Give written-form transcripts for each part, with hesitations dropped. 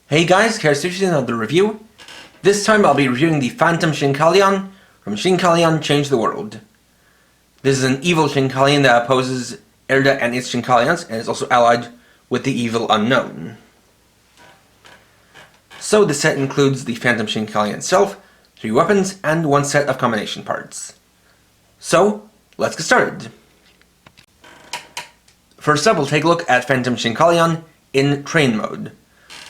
Hey guys, here's another review. This time I'll be reviewing the Phantom Shinkalion from Shinkalion Change the World. This is an evil Shinkalion that opposes Erda and its Shinkalions, and is also allied with the evil Unknown. So the set includes the Phantom Shinkalion itself, 3 weapons, and 1 set of combination parts. So, let's get started. First up, we'll take a look at Phantom Shinkalion in Train mode.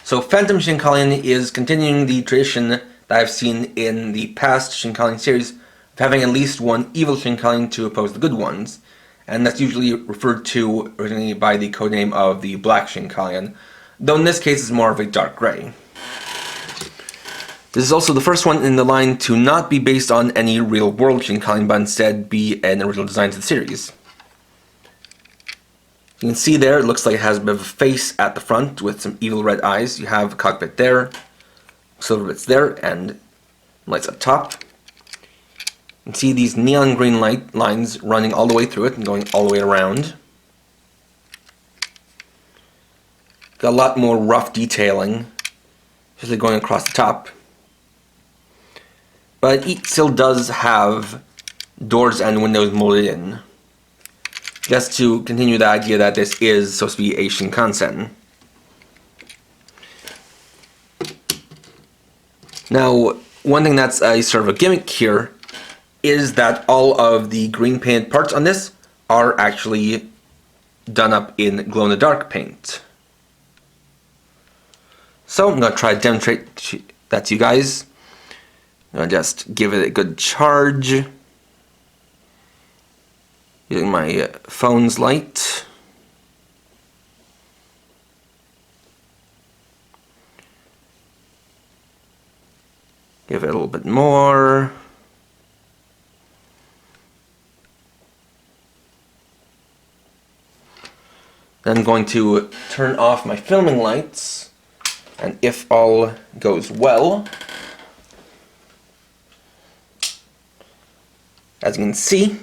So Phantom Shinkalion is continuing the tradition that I've seen in the past Shinkalion series of having at least one evil Shinkalion to oppose the good ones, and that's usually referred to originally by the codename of the Black Shinkalion, though in this case it's more of a dark grey. This is also the first one in the line to not be based on any real-world Shinkalion, but instead be an original design to the series. You can see there, it looks like it has a bit of a face at the front with some evil red eyes. You have a cockpit there, silver bits there, and lights up top. You can see these neon green light lines running all the way through it and going all the way around. Got a lot more rough detailing, especially going across the top. But it still does have doors and windows molded in, just to continue the idea that this is supposed to be a Shinkansen. Now, one thing that's a sort of a gimmick here is that all of the green painted parts on this are actually done up in glow-in-the-dark paint. So I'm going to try to demonstrate that to you guys. I'm going to just give it a good charge using my phone's light. Give it a little bit more. Then I'm going to turn off my filming lights, and if all goes well, as you can see,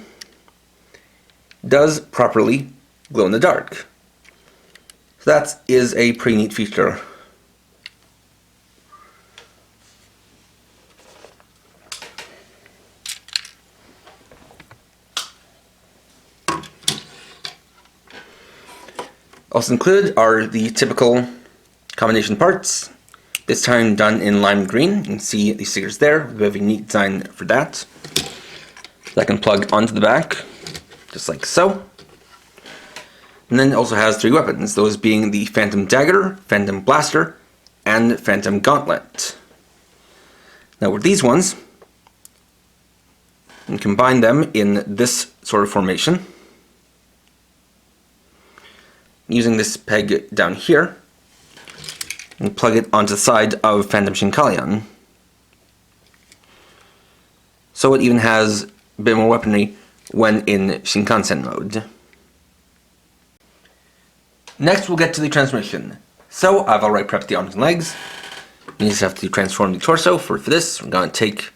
does properly glow in the dark. So that is a pretty neat feature. Also included are the typical combination parts, this time done in lime green. You can see the stickers there, a bit of a neat design for that. That can plug onto the back, just like so. And then it also has 3 weapons, those being the Phantom Dagger, Phantom Blaster, and Phantom Gauntlet. Now with these ones, you can combine them in this sort of formation, using this peg down here, and plug it onto the side of Phantom Shinkalion. So it even has a bit more weaponry when in Shinkansen mode. Next we'll get to the transmission. So I've already prepped the arms and legs. You just have to transform the torso. For this, we're going to take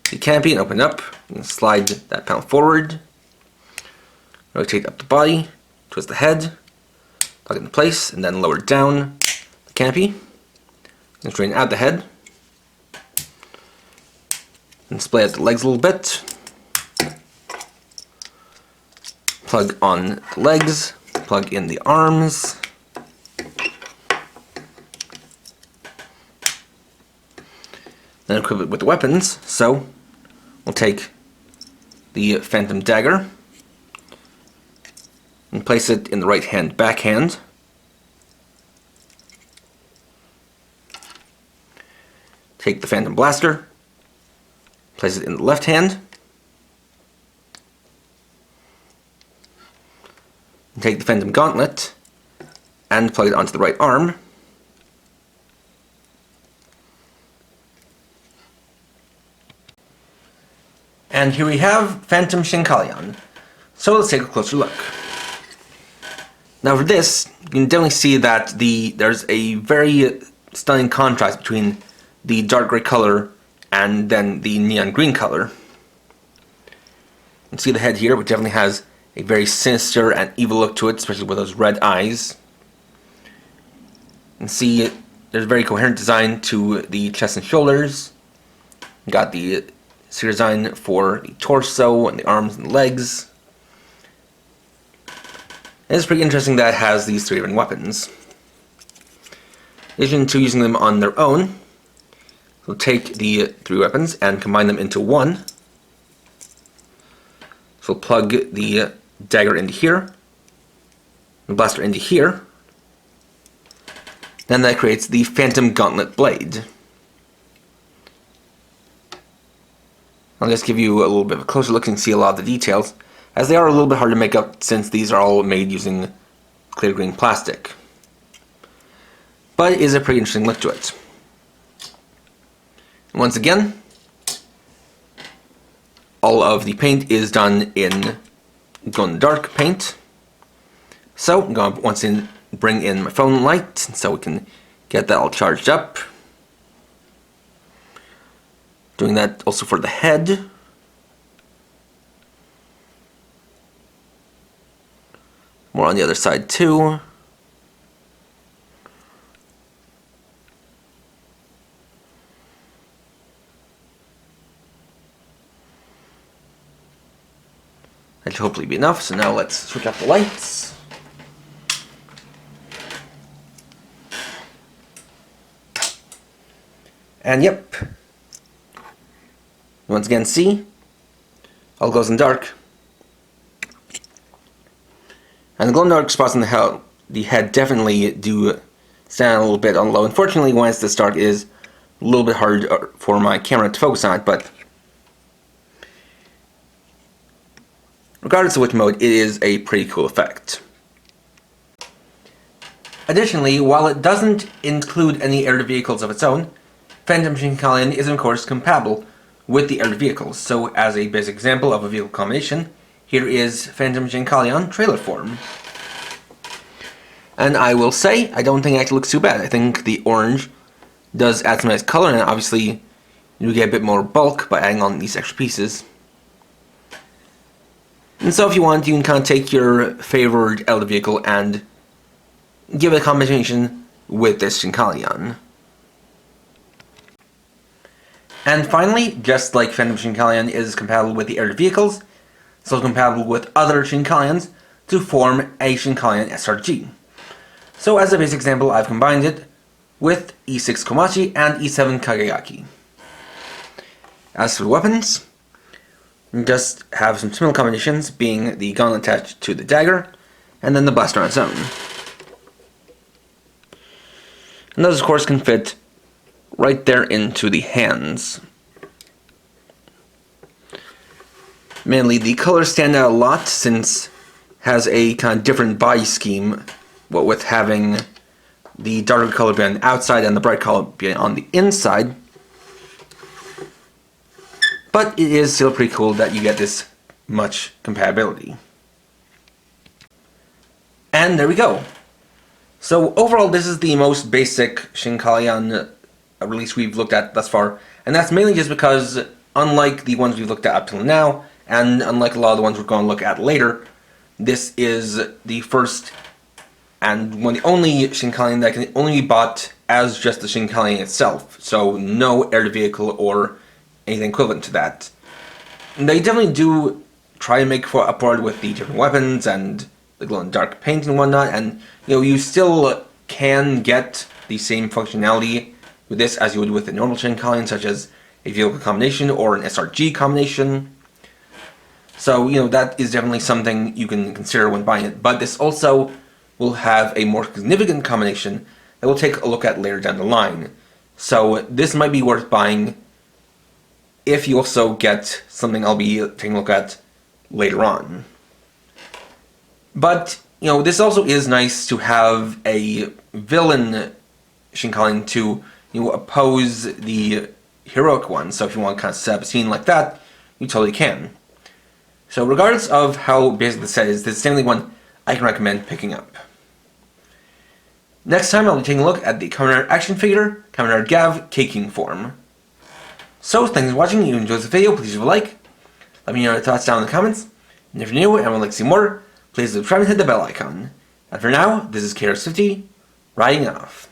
the canopy and open it up. You can slide that panel forward. Rotate up the body, twist the head, plug it into place, and then lower down the canopy. And straighten out the head. And splay out the legs a little bit. Plug on the legs, plug in the arms. Then equip it with the weapons. So we'll take the Phantom Dagger and place it in the right hand backhand. Take the Phantom Blaster, place it in the left hand. Take the Phantom Gauntlet and plug it onto the right arm. And here we have Phantom Shinkalion. So let's take a closer look. Now for this, you can definitely see that there's a very stunning contrast between the dark gray color and then the neon green color. You can see the head here, which definitely has a very sinister and evil look to it, especially with those red eyes. You can see there's a very coherent design to the chest and shoulders. You got the sticker design for the torso and the arms and the legs. And it's pretty interesting that it has these 3 different weapons. In addition to using them on their own, we'll take the 3 weapons and combine them into one. So we'll plug the dagger into here, the blaster into here. Then that creates the Phantom Gauntlet blade. I'll just give you a little bit of a closer look and see a lot of the details, as they are a little bit hard to make up since these are all made using clear green plastic. But it is a pretty interesting look to it. Once again, all of the paint is done in glow-in-the-dark paint. So I'm going to once again bring in my phone light so we can get that all charged up. Doing that also for the head. More on the other side too. That should hopefully be enough. So now let's switch off the lights. And yep. Once again, see? All glows in dark. And the glow-in-the-dark spots on the head definitely do stand out a little bit on low. Unfortunately, when it's this dark, it is a little bit hard for my camera to focus on it, but regardless of which mode, it is a pretty cool effect. Additionally, while it doesn't include any air vehicles of its own, Phantom Shinkalion is of course compatible with the air vehicles. So as a basic example of a vehicle combination, here is Phantom Shinkalion trailer form. And I will say, I don't think it actually looks too bad. I think the orange does add some nice color, and obviously you get a bit more bulk by adding on these extra pieces. And so if you want, you can kind of take your favored elder vehicle and give it a combination with this Shinkalion. And finally, just like Phantom Shinkalion is compatible with the air vehicles, it's also compatible with other Shinkalions to form a Shinkalion SRG. So as a basic example, I've combined it with E6 Komachi and E7 Kageyaki. As for the weapons, you just have some similar combinations, being the gauntlet attached to the dagger, and then the blaster on its own. And those of course can fit right there into the hands. Mainly the colors stand out a lot since it has a kind of different body scheme, what with having the darker color being on the outside and the bright color being on the inside. But it is still pretty cool that you get this much compatibility. And there we go. So overall, this is the most basic Shinkalion release we've looked at thus far, and that's mainly just because, unlike the ones we've looked at up till now, and unlike a lot of the ones we're going to look at later, this is the first and one of the only Shinkalion that can only be bought as just the Shinkalion itself, so no air vehicle or anything equivalent to that. And they definitely do try to make upward with the different weapons and the glow-in-the-dark paint and whatnot, and you still can get the same functionality with this as you would with a normal Shinkalion, such as a vehicle combination or an SRG combination. So, that is definitely something you can consider when buying it. But this also will have a more significant combination that we'll take a look at later down the line. So this might be worth buying if you also get something I'll be taking a look at later on. But, this also is nice to have a villain Shinkalion to oppose the heroic one. So if you want to kind of set up a scene like that, you totally can. So regardless of how basic the set is, this is definitely one I can recommend picking up. Next time I'll be taking a look at the Kamen Rider action figure, Kamen Rider Gav K-King form. So thanks for watching. If you enjoyed the video, please leave a like. Let me know your thoughts down in the comments. And if you're new and would like to see more, please subscribe and hit the bell icon. And for now, this is KRS50, riding off.